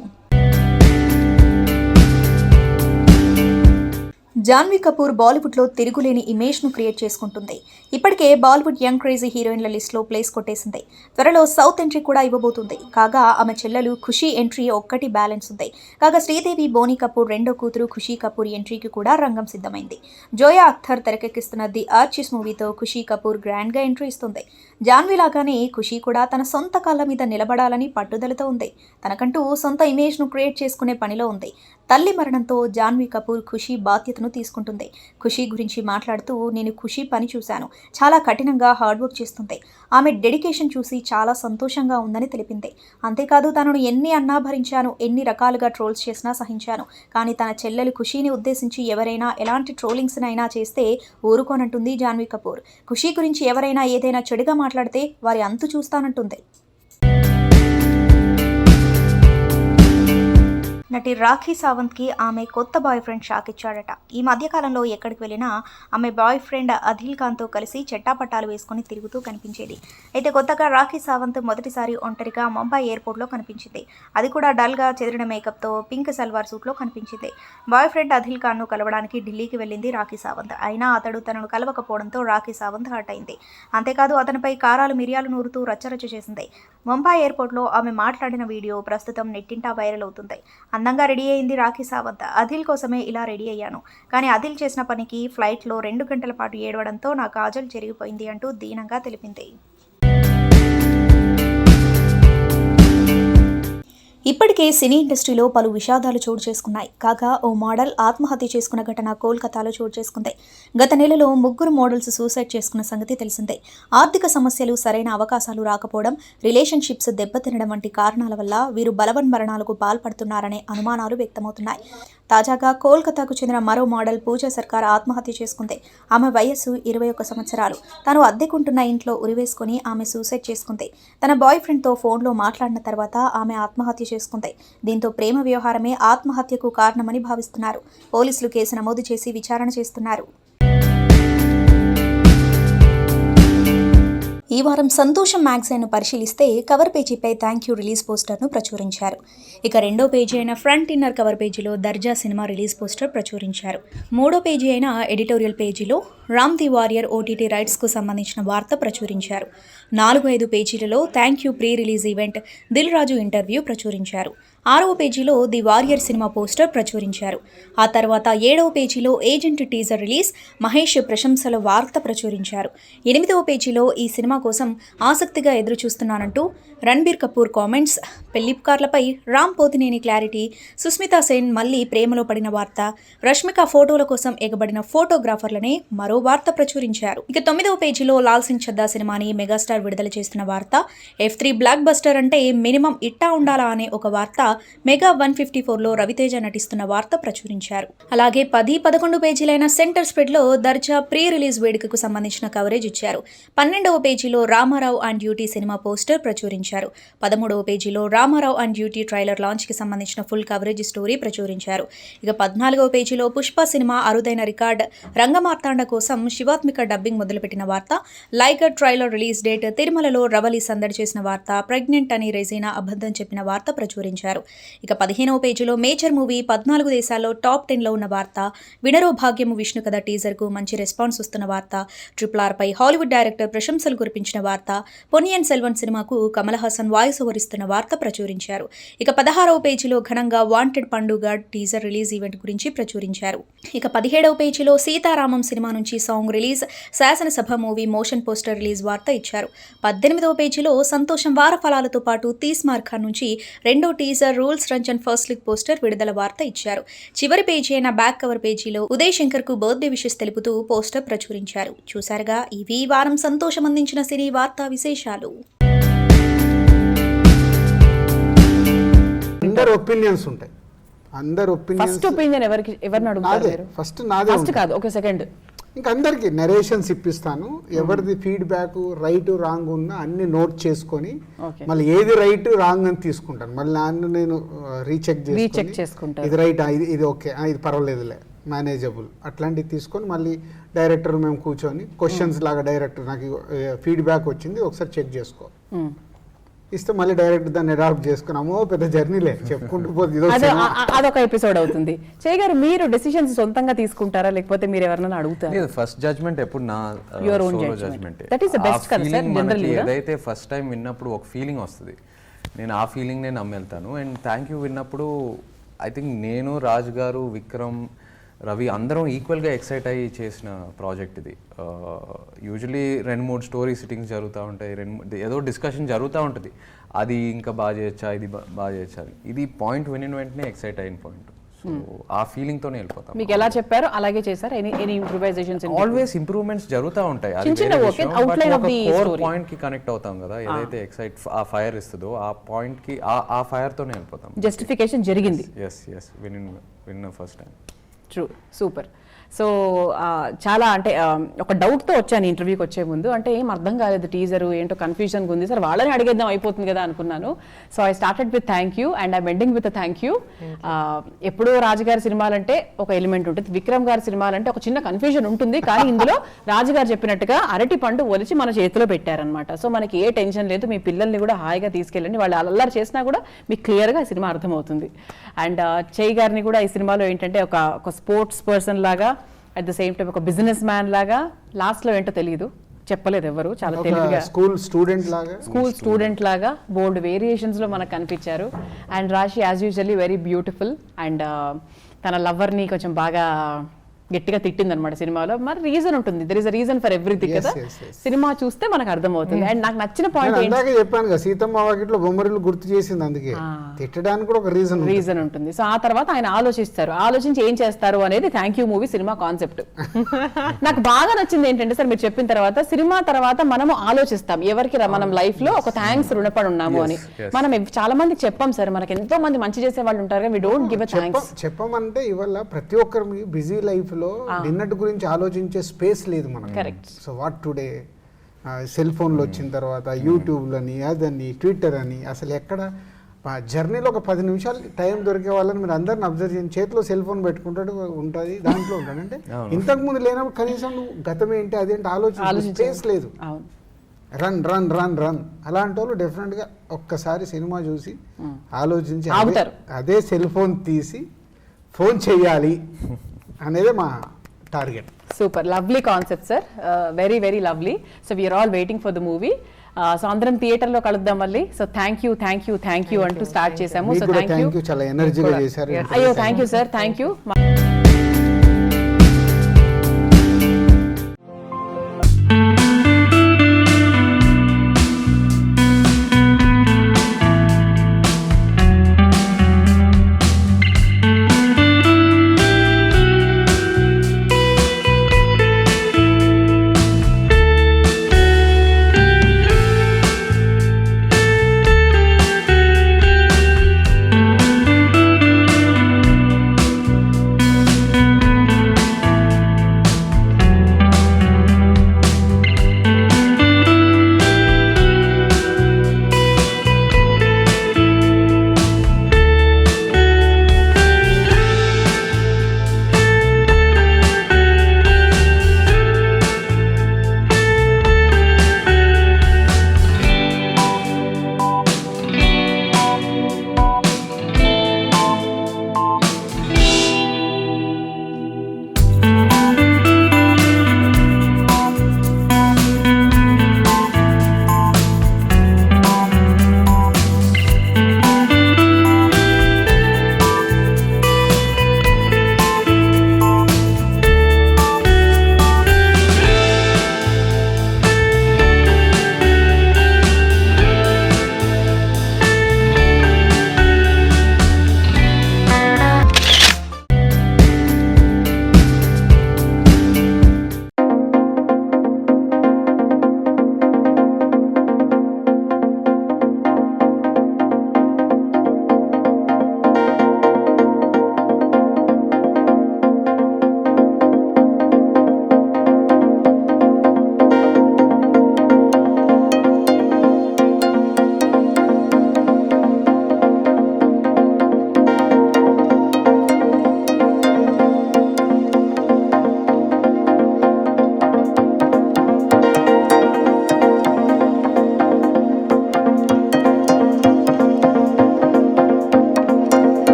జాన్వీ కపూర్ బాలీవుడ్లో తిరుగులేని ఇమేజ్ను క్రియేట్ చేసుకుంటుంది. ఇప్పటికే బాలీవుడ్ యంగ్ క్రేజీ హీరోయిన్ల లిస్టులో ప్లేస్ కొట్టేసింది. త్వరలో సౌత్ ఎంట్రీ కూడా ఇవ్వబోతుంది. కాగా ఆమె చెల్లెలు ఖుషీ ఎంట్రీ ఒక్కటి బ్యాలెన్స్ ఉంది. కాగా శ్రీదేవి బోనీ కపూర్ రెండో కూతురు ఖుషీ కపూర్ ఎంట్రీకి కూడా రంగం సిద్ధమైంది. జోయా అఖ్తర్ తెరకెక్కిస్తున్న ది ఆర్చిస్ మూవీతో ఖుషీ కపూర్ గ్రాండ్గా ఎంట్రీ ఇస్తుంది. జాన్వీ లాగానే ఖుషీ కూడా తన సొంత కాళ్ళ మీద నిలబడాలని పట్టుదలతో ఉంది. తనకంటూ సొంత ఇమేజ్ను క్రియేట్ చేసుకునే పనిలో ఉంది. తల్లి మరణంతో జాన్వీ కపూర్ ఖుషీ బాధ్యతను తీసుకుంటుంది. ఖుషీ గురించి మాట్లాడుతూ, నేను ఖుషీ పని చూశాను. చాలా కఠినంగా హార్డ్ వర్క్ చేస్తుంది. ఆమె డెడికేషన్ చూసి చాలా సంతోషంగా ఉందని తెలిపింది. అంతేకాదు, తనను ఎన్ని అన్నా భరించాను, ఎన్ని రకాలుగా ట్రోల్స్ చేసినా సహించాను. కానీ తన చెల్లెలు ఖుషీని ఉద్దేశించి ఎవరైనా ఎలాంటి ట్రోలింగ్స్నైనా చేస్తే ఊరుకోనంటుంది జాన్వీ కపూర్. ఖుషీ గురించి ఎవరైనా ఏదైనా చెడుగా మాట్లాడితే వారి అంతు చూస్తానంటుంది. నటి రాఖీ సావంత్కి ఆమె కొత్త బాయ్ ఫ్రెండ్ షాక్ ఇచ్చాడట. ఈ మధ్యకాలంలో ఎక్కడికి వెళ్ళినా ఆమె బాయ్ ఫ్రెండ్ అదిల్ ఖాన్తో కలిసి చెట్టాపట్టాలు వేసుకుని తిరుగుతూ కనిపించేది. అయితే కొత్తగా రాఖీ సావంత్ మొదటిసారి ఒంటరిగా ముంబై ఎయిర్పోర్ట్లో కనిపించింది. అది కూడా డల్గా చెదిరిన మేకప్తో పింక్ సల్వార్ సూట్లో కనిపించింది. బాయ్ ఫ్రెండ్ అదిల్ ఖాన్ను కలవడానికి ఢిల్లీకి వెళ్ళింది రాఖీ సావంత్. అయినా అతడు తనను కలవకపోవడంతో రాఖీ సావంత్ హర్ట్ అయింది. అంతేకాదు, అతనిపై కారాలు మిరియాలు నూరుతూ రచ్చరచ్చ చేసింది. ముంబై ఎయిర్పోర్ట్లో ఆమె మాట్లాడిన వీడియో ప్రస్తుతం నెట్టింటా వైరల్ అవుతుంది. అందంగా రెడీ అయింది రాఖీ సావంత్. అదిల్ కోసమే ఇలా రెడీ అయ్యాను, కానీ అదిల్ చేసిన పనికి ఫ్లైట్లో 2 గంటల పాటు ఏడవడంతో నా కాజల్ చెరిగిపోయింది అంటూ దీనంగా తెలిపింది. ఇప్పటికే సినీ ఇండస్ట్రీలో పలు విషాదాలు చోటు చేసుకున్నాయి. కాగా ఓ మోడల్ ఆత్మహత్య చేసుకున్న ఘటన కోల్కతాలో చోటు చేసుకుంది. గత నెలలో 3 మోడల్స్ సూసైడ్ చేసుకున్న సంగతి తెలిసిందే. ఆర్థిక సమస్యలు, సరైన అవకాశాలు రాకపోవడం, రిలేషన్షిప్స్ దెబ్బతినడం వంటి కారణాల వల్ల వీరు బలవన్మరణాలకు పాల్పడుతున్నారనే అనుమానాలు వ్యక్తమవుతున్నాయి. తాజాగా కోల్కతాకు చెందిన మరో మోడల్ పూజా సర్కార్ ఆత్మహత్య చేసుకుంది. ఆమె వయస్సు 21 సంవత్సరాలు. తాను అద్దెకుంటున్న ఇంట్లో ఉరివేసుకుని ఆమె సూసైడ్ చేసుకుంది. తన బాయ్ ఫ్రెండ్తో ఫోన్లో మాట్లాడిన తర్వాత ఆమె ఆత్మహత్య చేసుకుంది. దీంతో ప్రేమ వ్యవహారమే ఆత్మహత్యకు కారణమని భావిస్తున్నారు. పోలీసులు కేసు నమోదు చేసి విచారణ చేస్తున్నారు. ఈ వారం సంతోషం మ్యాగజైన్ను పరిశీలిస్తే కవర్ పేజీపై థ్యాంక్ యూ రిలీజ్ పోస్టర్ను ప్రచురించారు. ఇక రెండో పేజీ అయిన ఫ్రంట్ ఇన్నర్ కవర్ పేజీలో దర్జా సినిమా రిలీజ్ పోస్టర్ ప్రచురించారు. మూడో పేజీ అయిన ఎడిటోరియల్ పేజీలో రామ్ ది వారియర్ ఓటీటీ రైట్స్కు సంబంధించిన వార్త ప్రచురించారు. 4-5 పేజీలలో thank you pre release event, Dil Raju interview ప్రచురించారు. 6వ పేజీలో ది వారియర్ సినిమా పోస్టర్ ప్రచురించారు. ఆ తర్వాత 7వ పేజీలో ఏజెంట్ టీజర్ రిలీజ్, మహేష్ ప్రశంసల వార్త ప్రచురించారు. 8వ పేజీలో ఈ సినిమా కోసం ఆసక్తిగా ఎదురు చూస్తున్నానంటూ రణబీర్ కపూర్ కామెంట్స్, పెళ్లి పుకార్లపై రామ్ పోతినేని క్లారిటీ, సుస్మితా సేన్ మళ్లీ ప్రేమలో పడిన వార్త, రష్మిక ఫోటోల కోసం ఎగబడిన ఫోటోగ్రాఫర్లనే మరో వార్త ప్రచురించారు. ఇక 9వ పేజీలో లాల్ సింగ్ చద్దా సినిమాని మెగాస్టార్ విడుదల చేస్తున్న వార్త, F3 బ్లాక్ బస్టర్ అంటే మినిమం ఇట్టా ఉండాలా అనే ఒక వార్త మెగా 154లో రవితేజ నటిస్తున్న వార్త ప్రచురించారు. అలాగే 10-11 పేజీలైన సెంటర్ స్ప్రెడ్లో దర్జా ప్రీ రిలీజ్ వేడుకకు సంబంధించిన కవరేజ్ ఇచ్చారు. 12వ పేజీలో Ramarao and duty cinema poster ప్రచురించారు. 13వ పేజీలో Ramarao and duty trailer launch కి సంబంధించిన ఫుల్ కవరేజ్ స్టోరీ ప్రచురించారు. ఇక 14వ పేజీలో పుష్ప సినిమా అరుదైన రికార్డ్ రంగమార్తాండ కోసం శివాత్మిక డబ్బింగ్ మొదలుపెట్టిన వార్త, లైగర్ ట్రైలర్ రిలీజ్ డేట్, తిరుమలలో రవలి సందడి చేసిన వార్త, ప్రెగ్నెంట్ అని రెజీనా అబద్ధం చెప్పిన వార్త ప్రచురించారు. ఇక 15వ పేజీలో మేజర్ మూవీ 14 దేశాల్లో టాప్ 10లో ఉన్న వార్త, వినరో భాగ్యము విష్ణు కథ టీజర్ కు మంచి రెస్పాన్స్ వస్తున్న వార్త, RRR పై హాలీవుడ్ డైరెక్టర్ ప్రశంసలు కురిపించిన వార్త, పొన్నియిన్ సెల్వన్ సినిమాకు కమల్ హాసన్ వాయిస్ ఓవర్ ఇస్తున్న వార్త ప్రచురించారు. ఇక 16వ పేజీలో ఘనంగా వాంటెడ్ పండుగ టీజర్ రిలీజ్ ఈవెంట్ గురించి ప్రచురించారు. ఇక 17వ పేజీలో సీతారామం సినిమా నుంచి సాంగ్ రిలీజ్, శాసనసభ మూవీ మోషన్ పోస్టర్ రిలీజ్ వార్త ఇచ్చారు. 18వ పేజీలో సంతోషం వార ఫలాలతో పాటు తీస్మార్ ఖాన్ నుంచి రెండో teaser rules Ranjan first look poster విడుదల వార్త ఇచ్చారు. చివరి పేజీ అయిన బ్యాక్ కవర్ పేజీలో ఉదయ్ శంకర్ కు బర్త్డే విషెస్ తెలుపుతూ పోస్టర్ ప్రచురించారు. చూసారుగా, ఇవి ఈ వారం సంతోషం అందించిన సినీ వార్తా విశేషాలు. అందరు ఒపీనియన్స్ ఉంటాయి. ఫస్ట్ ఒపీనియన్ ఎవరిని అడుగుతారు? ఫస్ట్ నాదే ఫస్ట్ కాదు, ఒక సెకండ్. ఇంకా అందరికి నరేషన్స్ ఇప్పిస్తాను. ఎవరిది ఫీడ్బ్యాక్ రైట్ రాంగ్ ఉన్నా అన్ని నోట్ చేసుకొని మళ్ళీ ఏది రైట్ రాంగ్ అని తీసుకుంటాను. మళ్ళీ నేను రీచెక్ చేసుకుంటాను. ఇది రైట్, ఇది ఓకే, ఇది పర్వాలేదులే, మేనేజబుల్, అట్లాంటివి తీసుకొని మళ్ళీ డైరెక్టర్ మేము కూర్చొని క్వశ్చన్స్ లాగా డైరెక్టర్ నాకు ఫీడ్బ్యాక్ వచ్చింది ఒకసారి చెక్ చేసుకో ఇస్తే మళ్ళీ డైరెక్ట్ దాన్ని అడాప్ట్ చేసుకున్నాము. పెద్ద జర్నీలే చెప్పుకుంటూ పోతే అదొక ఎపిసోడ్ అవుతుంది. చేయగారు, మీరు డెసిషన్స్ సొంతంగా తీసుకుంటారా లేకపోతే మీరు ఎవరైనా అడుగుతారా? లేదు, ఫస్ట్ జడ్జ్మెంట్ ఎప్పుడు నా solo judgement. That is the best కదా సార్. జనరల్లీ ఏదైతే ఫస్ట్ టైం విన్నప్పుడు ఒక ఫీలింగ్ వస్తుంది, నేను ఆ ఫీలింగ్ నేను నమ్మెళ్తాను. అండ్ థ్యాంక్ యూ విన్నప్పుడు ఐ థింక్ నేను, రాజ్ గారు, విక్రమ్, రవి అందరం ఈక్వల్గా ఎక్సైట్ అయ్యి చేసిన ప్రాజెక్ట్ ఇది. యూజువలీ 2-3 స్టోరీ సిట్టింగ్స్ జరుగుతూ ఉంటాయి, ఏదో డిస్కషన్ జరుగుతూ ఉంటుంది, అది ఇంకా బాగా చేయొచ్చా, ఇది బాగా చేయొచ్చా. ఇది పాయింట్ వినిన వెంటనే ఎక్సైట్ అయిన పాయింట్. సో ఆ ఫీలింగ్తోనే వెళ్ళిపోతాం. మీకు ఎలా చెప్పారు అలాగే చేశారు? Any improvisations? ఆల్వేస్ ఇంప్రూవ్మెంట్స్ జరుగుతూ ఉంటాయి. పాయింట్ కి కనెక్ట్ అవుతాం కదా, ఏదైతే ఎక్సైట్ ఆ ఫైర్ ఇస్తుందో ఆ పాయింట్ కి ఆ ఫైర్ తోనే వెళ్ళిపోతాం. జస్టిఫికేషన్ జరిగింది. Yes win first time. True, super. So చాలా అంటే ఒక డౌట్తో వచ్చాను ఇంటర్వ్యూకి వచ్చే ముందు. అంటే ఏం అర్థం కాలేదు, టీజరు ఏంటో కన్ఫ్యూజన్గా ఉంది సార్, వాళ్ళని అడిగేద్దాం అయిపోతుంది కదా అనుకున్నాను. So I started with thank you and I'm ending with thank you. ఎప్పుడో రాజుగారి సినిమాలంటే ఒక ఎలిమెంట్ ఉంటుంది, విక్రమ్ గారి సినిమాలంటే ఒక చిన్న కన్ఫ్యూజన్ ఉంటుంది. కానీ ఇందులో రాజుగారు చెప్పినట్టుగా అరటి పండు ఒలిచి మన చేతిలో పెట్టారనమాట. సో మనకి ఏ టెన్షన్ లేదు, మీ పిల్లల్ని కూడా హాయిగా తీసుకెళ్ళండి, వాళ్ళు అల్లరి చేసినా కూడా మీకు క్లియర్గా సినిమా అర్థమవుతుంది. అండ్ చేయి గారిని కూడా ఈ సినిమాలో ఏంటంటే ఒక స్పోర్ట్స్ పర్సన్ లాగా, అట్ ద సేమ్ టైం ఒక బిజినెస్ మ్యాన్ లాగా, లాస్ట్ లో ఏంటో తెలియదు, చెప్పలేదు ఎవరు, చాలా తెలివిగా స్కూల్ స్టూడెంట్ లాగా బోల్డ్ వేరియేషన్స్ లో మనకు కనిపించారు. అండ్ రాశి as usually very beautiful. And తన లవర్ ని కొంచెం బాగా గట్టిగా తిట్టింది అనమాట సినిమాలో. మరి రీజన్ ఉంటుంది, there is a reason for everything కదా. సినిమా చూస్తే మనకు అర్థమవుతుంది. అండ్ నాకు నచ్చిన పాయింట్ చెప్పాను కదా, సీతమ్మ వాకిట్లో బొమ్మరిల్లు గుర్తు చేసింది, అందుకే తిట్టడానికి కూడా ఒక రీజన్ ఉంటుంది. సో ఆ తర్వాత ఆయన ఆలోచించి ఏం చేస్తారు అనేది thank you movie cinema concept. నాకు బాగా నచ్చింది ఏంటంటే సార్, మీరు చెప్పిన తర్వాత సినిమా తర్వాత మనము ఆలోచిస్తాం ఎవరికి మనం లైఫ్ లో ఒక థ్యాంక్స్ రుణపడి ఉన్నాము అని. మనం చాలా మంది చెప్పాం సార్, మనకి ఎంతో మంది మంచి చేసే వాళ్ళు ఉంటారు, we don't give a thanks. చెప్పమంటే ఇవాళ ప్రతి ఒక్కరి బిజీ లైఫ్ లో నిన్నటి గురించి ఆలోచించే స్పేస్ లేదు మనకు. సో వాట్ టుడే సెల్ ఫోన్లు వచ్చిన తర్వాత యూట్యూబ్లని, అదని, ట్విట్టర్ అని, అసలు ఎక్కడ జర్నీలో ఒక 10 నిమిషాలు టైం దొరికే వాళ్ళని మీరు అందరిని అబ్జర్వ్ చేయండి, చేతిలో సెల్ ఫోన్ పెట్టుకుంటాడు ఉంటుంది, దాంట్లో ఉంటాడు. అంటే ఇంతకు ముందు లేనప్పుడు కనీసం నువ్వు గతం ఏంటి అదేంటి ఆలోచించే స్పేస్ లేదు. రన్ రన్ రన్ రన్ అలాంటి వాళ్ళు డెఫినెట్గా ఒక్కసారి సినిమా చూసి ఆలోచించి అదే సెల్ ఫోన్ తీసి ఫోన్ చెయ్యాలి అనేది మా target. Super, lovely concept sir, very very lovely. So we're all waiting for the movie. So అందరం థియేటర్ లో కలుద్దాం మళ్ళీ. సో థ్యాంక్ యూ అంటూ స్టార్ట్ చేసాము. సో థ్యాంక్ యూ, చాలా ఎనర్జీగా చేశారు. అయ్యో thank you sir, thank you.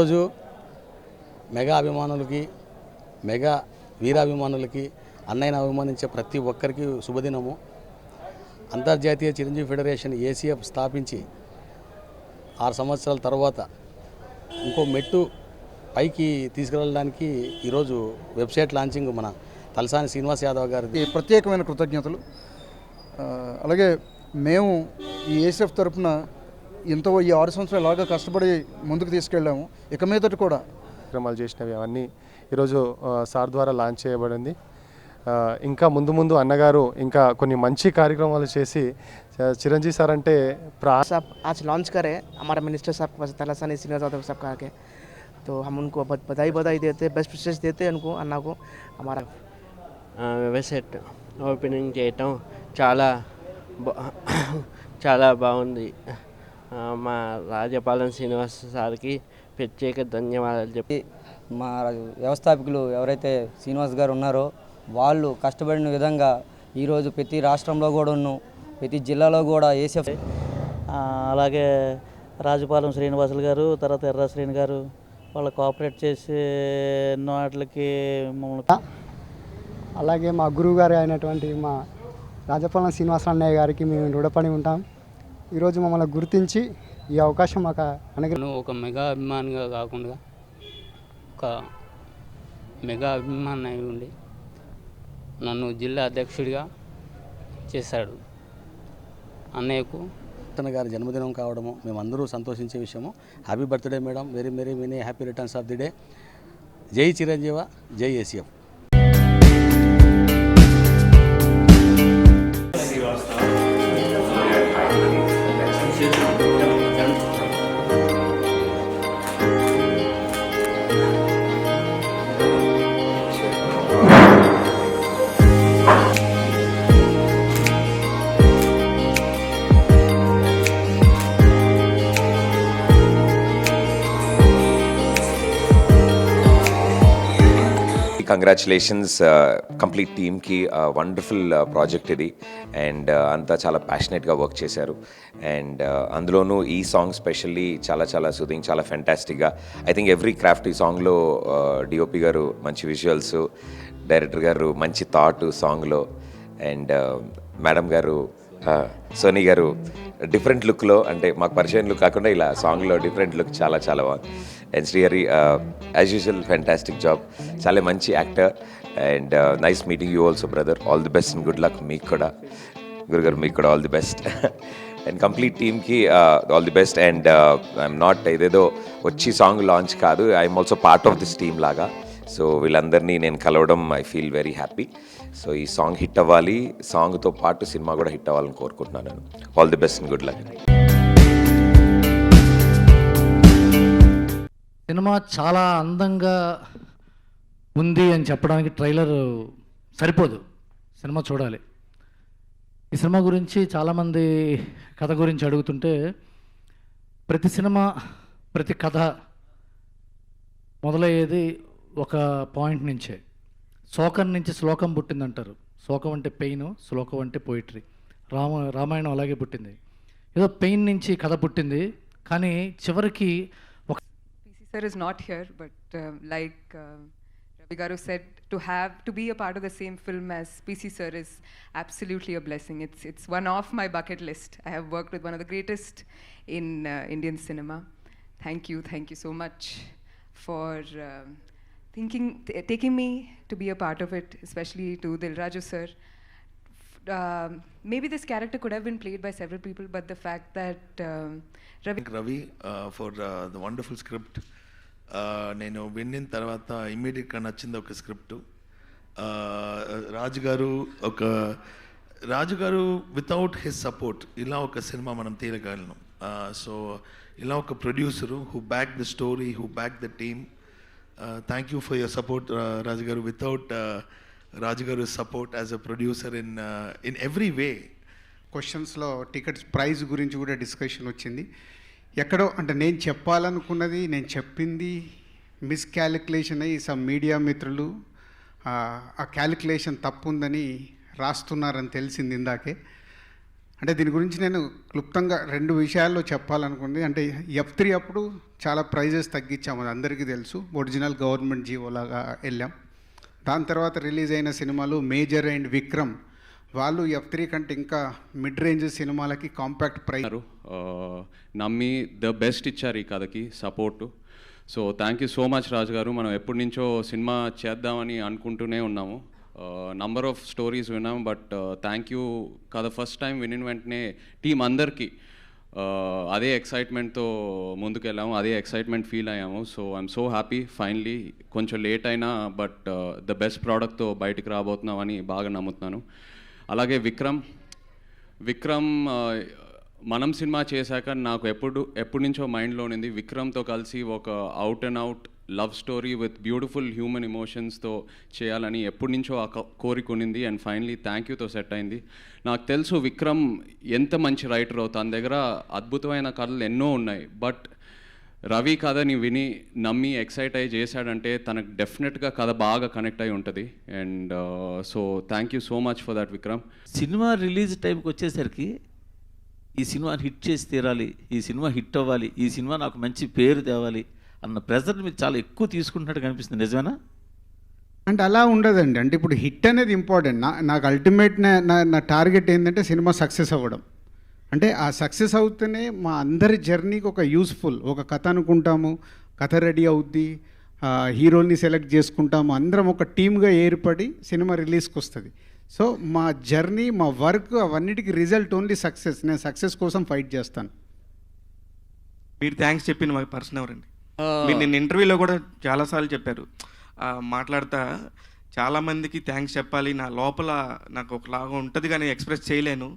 ఈరోజు మెగా అభిమానులకి, మెగా వీరాభిమానులకి, అన్నయ్యను అభిమానించే ప్రతి ఒక్కరికి శుభదినము. అంతర్జాతీయ చిరంజీవి ఫెడరేషన్ ఏసీఎఫ్ స్థాపించి 6 సంవత్సరాల తర్వాత ఇంకో మెట్టు పైకి తీసుకెళ్ళడానికి ఈరోజు వెబ్సైట్ లాంచింగ్ మన తలసాని శ్రీనివాస్ యాదవ్ గారికి ప్రత్యేకమైన కృతజ్ఞతలు. అలాగే మేము ఈ ఏసీఎఫ్ తరఫున ఎంతో ఈ 6 సంవత్సరాలు ఎలాగో కష్టపడి ముందుకు తీసుకెళ్ళాము. ఇక మీదట కూడా కార్యక్రమాలు చేసినవి అవన్నీ ఈరోజు సార్ ద్వారా లాంచ్ చేయబడింది. ఇంకా ముందు అన్నగారు ఇంకా కొన్ని మంచి కార్యక్రమాలు చేసి చిరంజీవి సార్ అంటే साहब आज लॉन्च करे हमारा मिनिस्टर साहब तलासानी श्रीनिवास यादव साहब का आके, तो हम उनको बधाई देते, बेस्ट विशेष देते हैं उनको, अन्ना को हमारा వెబ్సైట్ ఓపెనింగ్ చేయటం చాలా బాగుంది. మా రాజపాలెం శ్రీనివాస్ సార్కి ప్రత్యేక ధన్యవాదాలు చెప్పి, మా వ్యవస్థాపకులు ఎవరైతే శ్రీనివాస్ గారు ఉన్నారో వాళ్ళు కష్టపడిన విధంగా ఈరోజు ప్రతి రాష్ట్రంలో కూడా ప్రతి జిల్లాలో కూడా ఏసీఎఫ్, అలాగే రాజపాలెం శ్రీనివాసులు గారు, తర్వాత ఎర్ర శ్రీని గారు వాళ్ళు కోఆపరేట్ చేసి ఎన్నో వాటికి మమ్మల్ని, అలాగే మా గురువు గారు అయినటువంటి మా రాజపాలెం శ్రీనివాస అన్నయ్య గారికి మేము రుణపడి ఉంటాం. ఈరోజు మమ్మల్ని గుర్తించి ఈ అవకాశం మాకు అనుగ్రహం. ఒక మెగా అభిమానిగా కాకుండా ఒక మెగా అభిమాని అయి ఉండి నన్ను జిల్లా అధ్యక్షుడిగా చేశాడు. అన్నయ్యకు తన గారి జన్మదినం కావడము మేమందరూ సంతోషించే విషయము. Happy birthday madam, very very many happy returns of the day. జై చిరంజీవ, జై ఏసీఎఫ్. కంగ్రాచులేషన్స్ కంప్లీట్ టీమ్కి. వండర్ఫుల్ ప్రాజెక్ట్ ఇది అండ్ అంతా చాలా ప్యాషనెట్గా వర్క్ చేశారు అండ్ అందులోనూ ఈ సాంగ్ స్పెషల్లీ చాలా సూదింగ్, చాలా ఫెంటాస్టిక్గా. ఐ థింక్ ఎవ్రీ క్రాఫ్ట్ ఈ సాంగ్లో డిఓపి గారు మంచి విజువల్స్, డైరెక్టర్ గారు మంచి థాట్ సాంగ్లో అండ్ మేడం గారు సోనీ గారు డిఫరెంట్ లుక్లో, అంటే మాకు పరిచయం లుక్ కాకుండా ఇలా సాంగ్లో డిఫరెంట్ లుక్ చాలా బాగుంది. And Srihari as usual fantastic job, చాలా మంచి actor and nice meeting you also brother. All the best and good luck. మీకు కూడా గురుగారు, మీకు కూడా all the best and complete టీమ్కి all the best. And I'm not ఇదేదో వచ్చి సాంగ్ లాంచ్ కాదు, I'm also part of this team లాగా. సో వీళ్ళందరినీ నేను కలవడం I feel very happy. So ఈ సాంగ్ హిట్ అవ్వాలి, సాంగ్తో పాటు సినిమా కూడా హిట్ అవ్వాలని కోరుకుంటున్నాను నేను. All the best and good luck. Cinema చాలా అందంగా ఉంది అని చెప్పడానికి ట్రైలర్ సరిపోదు, సినిమా చూడాలి. ఈ సినిమా గురించి చాలామంది కథ గురించి అడుగుతుంటే, ప్రతి సినిమా ప్రతి కథ మొదలయ్యేది ఒక పాయింట్ నుంచే. శోకం నుంచి శ్లోకం పుట్టిందంటారు. శోకం అంటే పెయిన్, శ్లోకం అంటే పోయిటరీ. రామాయణం అలాగే పుట్టింది. ఏదో పెయిన్ నుంచి కథ పుట్టింది, కానీ చివరికి ఒక Sir is not here, but like Ravi Garu said, to be a part of the same film as PC Sir is absolutely a blessing. It's one of my bucket list. I have worked with one of the greatest in Indian cinema. Thank you so much for taking me to be a part of it, especially to Dilraju Sir. Maybe this character could have been played by several people, but the fact that Ravi for the wonderful script. నేను విన్న తర్వాత ఇమ్మీడియట్గా నచ్చింది ఒక script. రాజు గారు without his support ఇలా ఒక cinema మనం తీయగలను. సో ఇలా ఒక producer who back the story, who back the team. Thank you for your support Raju గారు. వితౌట్ రాజు గారు support as a producer in every way. క్వశ్చన్స్లో టికెట్స్ ప్రైస్ గురించి కూడా డిస్కషన్ వచ్చింది. ఎక్కడో అంటే నేను చెప్పాలనుకున్నది నేను చెప్పింది మిస్క్యాలిక్యులేషన్ అయ్యి సమ్ మీడియా మిత్రులు ఆ క్యాలిక్యులేషన్ తప్పు ఉందని రాస్తున్నారని తెలిసింది ఇందాకే. అంటే దీని గురించి నేను క్లుప్తంగా 2 విషయాల్లో చెప్పాలనుకుంది. అంటే F3 అప్పుడు చాలా ప్రైజెస్ తగ్గించాము, అది అందరికీ తెలుసు. ఒరిజినల్ గవర్నమెంట్ జీవోలాగా వెళ్ళాం. దాని తర్వాత రిలీజ్ అయిన సినిమాలు మేజర్ అండ్ విక్రమ్, వాళ్ళు F3 కంటే ఇంకా మిడ్ రేంజ్ సినిమాలకి కాంపాక్ట్ ప్రైస్ నమ్మి ద బెస్ట్ ఇచ్చారు ఈ కథకి support. So thank you so much Raju గారు. మనం ఎప్పటి నుంచో సినిమా చేద్దామని అనుకుంటూనే ఉన్నాము, నంబర్ ఆఫ్ స్టోరీస్ విన్నాము, బట్ థ్యాంక్ యూ కథ ఫస్ట్ టైం వినిన వెంటనే టీం అందరికీ అదే ఎక్సైట్మెంట్తో ముందుకెళ్ళాము, అదే ఎక్సైట్మెంట్ ఫీల్ అయ్యాము. So I'm so happy finally. కొంచెం లేట్ అయినా బట్ ద బెస్ట్ ప్రోడక్ట్తో బయటికి రాబోతున్నామని బాగా నమ్ముతున్నాను. అలాగే విక్రమ్ మనం సినిమా చేశాక నాకు ఎప్పటి నుంచో మైండ్లో ఉంది విక్రమ్తో కలిసి ఒక out and out love story with beautiful human ఎమోషన్స్తో చేయాలని ఎప్పటి నుంచో ఆ కోరిక ఉన్నింది. అండ్ ఫైనలీ థ్యాంక్ యూతో సెట్ అయింది. నాకు తెలుసు విక్రమ్ ఎంత మంచి రైటర్ తన దగ్గర అద్భుతమైన కథలు ఎన్నో ఉన్నాయి, బట్ రవి కథని విని నమ్మి ఎక్సైట్ అయ్యి చేశాడంటే తనకు డెఫినెట్గా కథ బాగా కనెక్ట్ అయి ఉంటుంది. And so thank you so much for that Vikram. Cinema release టైంకి వచ్చేసరికి ఈ సినిమా హిట్ చేసి తీరాలి, ఈ సినిమా హిట్ అవ్వాలి, ఈ సినిమా నాకు మంచి పేరు తేవాలి అన్న ప్రెజర్ మీరు చాలా ఎక్కువ తీసుకుంటున్నట్టు కనిపిస్తుంది, నిజమేనా? అంటే అలా ఉండదండి. అంటే ఇప్పుడు హిట్ అనేది ఇంపార్టెంట్. నాకు అల్టిమేట్ నా టార్గెట్ ఏంటంటే సినిమా సక్సెస్ అవ్వడం. అంటే ఆ సక్సెస్ అవుతూనే మా అందరి జర్నీకి ఒక యూస్ఫుల్, ఒక కథ అనుకుంటాము, కథ రెడీ అవుద్ది, హీరోల్ని సెలెక్ట్ చేసుకుంటాము, అందరం ఒక టీమ్గా ఏర్పడి సినిమా రిలీజ్కి వస్తుంది. సో మా జర్నీ, మా వర్క్, అవన్నిటికీ రిజల్ట్ ఓన్లీ సక్సెస్. నేను సక్సెస్ కోసం ఫైట్ చేస్తాను. మీరు థ్యాంక్స్ చెప్పిన మాకు పర్సన్ ఎవరండి? మీరు నిన్న ఇంటర్వ్యూలో కూడా చాలాసార్లు చెప్పారు, మాట్లాడతా చాలామందికి థ్యాంక్స్ చెప్పాలి, నా లోపల నాకు ఒకలాగా ఉంటుంది కానీ ఎక్స్ప్రెస్ చేయలేను,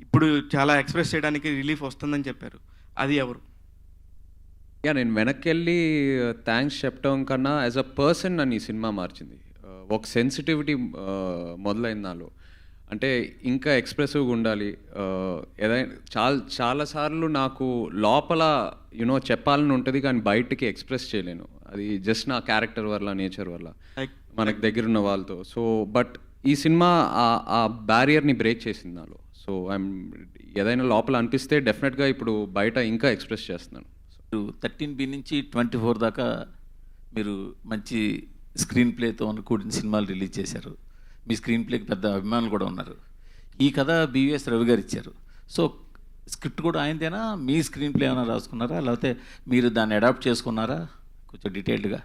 ఇప్పుడు చాలా ఎక్స్ప్రెస్ చేయడానికి రిలీఫ్ వస్తుందని చెప్పారు. అది ఎవరు? నేను వెనక్కి వెళ్ళి థ్యాంక్స్ చెప్పడం కన్నా యాజ్ అ పర్సన్ నన్ను ఈ సినిమా మార్చింది. ఒక సెన్సిటివిటీ మొదలైంది నాలో. అంటే ఇంకా ఎక్స్ప్రెసివ్గా ఉండాలి. ఏదైనా చాలాసార్లు నాకు లోపల చెప్పాలని ఉంటుంది కానీ బయటికి ఎక్స్ప్రెస్ చేయలేను. అది జస్ట్ నా క్యారెక్టర్ వల్ల, నేచర్ వల్ల, మనకు దగ్గర ఉన్న వాళ్ళతో. సో బట్ ఈ సినిమా ఆ బ్యారియర్ని బ్రేక్ చేసింది నాలో. సో ఏదైనా లోపల అనిపిస్తే డెఫినెట్గా ఇప్పుడు బయట ఇంకా ఎక్స్ప్రెస్ చేస్తున్నాను. 13B నుంచి 24 దాకా మీరు మంచి స్క్రీన్ ప్లేతో కూడిన సినిమాలు రిలీజ్ చేశారు. మీ స్క్రీన్ ప్లేకి పెద్ద అభిమానులు కూడా ఉన్నారు. ఈ కథ BVS రవి గారు ఇచ్చారు. సో స్క్రిప్ట్ కూడా ఆయనదేనా? మీ స్క్రీన్ ప్లే ఏమైనా రాసుకున్నారా, లేకపోతే మీరు దాన్ని అడాప్ట్ చేసుకున్నారా? కొంచెం డీటెయిల్డ్గా.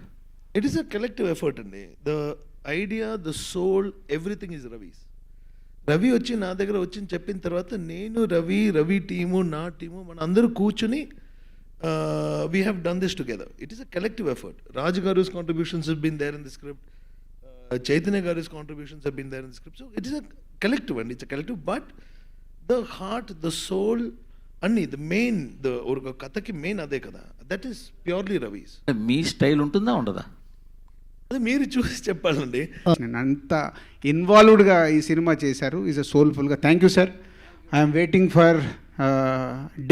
It is a collective effort అండి. The idea, the soul, everything is Ravi's. Ravi వచ్చి నా దగ్గర వచ్చి చెప్పిన తర్వాత నేను, రవి టీము, నా టీము, మన అందరూ కూర్చుని we have done this together. It is a collective effort. Raj Garu's contributions have been there in the script. Chaitanya Garu's contributions have been there in the script. So it is a collective, and it's a collective, but the heart, the soul, the main, or kathaki main ade kada, that is purely Ravi's. Me style ఉంటుందా ఉండదా? అది మీరు చూసి చెప్పాలండి. నేను అంత ఇన్వాల్వ్డ్గా ఈ cinema చేశారు. ఈజ్ అ సోల్ఫుల్గా. Thank you sir. I'm waiting for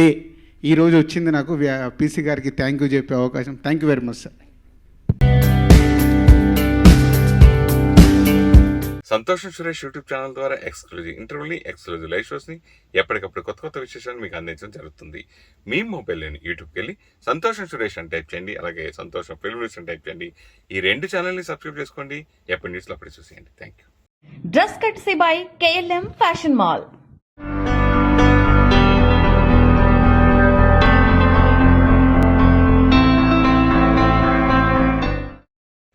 day. ఈరోజు వచ్చింది నాకు PC గారికి థ్యాంక్ యూ చెప్పే అవకాశం. Thank you very much sir. సంతోషం సురేష్ యూట్యూబ్ ఛానల్ ద్వారా ఎక్స్క్లూజివ్ ఇంటర్వ్యూని, ఎక్స్క్లూజివ్ లైవ్ షోస్ని, ఎప్పటికప్పుడు కొత్త విశేషాలు మీకు అందించడం జరుగుతుంది. మీ మొబైల్లోని యూట్యూబ్కి వెళ్ళి సంతోషం సురేష్ అని టైప్ చేయండి, అలాగే సంతోషం ఫిల్మ్ న్యూస్ అని టైప్ చేయండి. ఈ 2 ఛానల్ని సబ్స్క్రైబ్ చేసుకోండి. ఎప్పటి న్యూస్లో అప్పుడు చూసేయండి. Thank you. Dress కట్సీ by KLM fashion mall.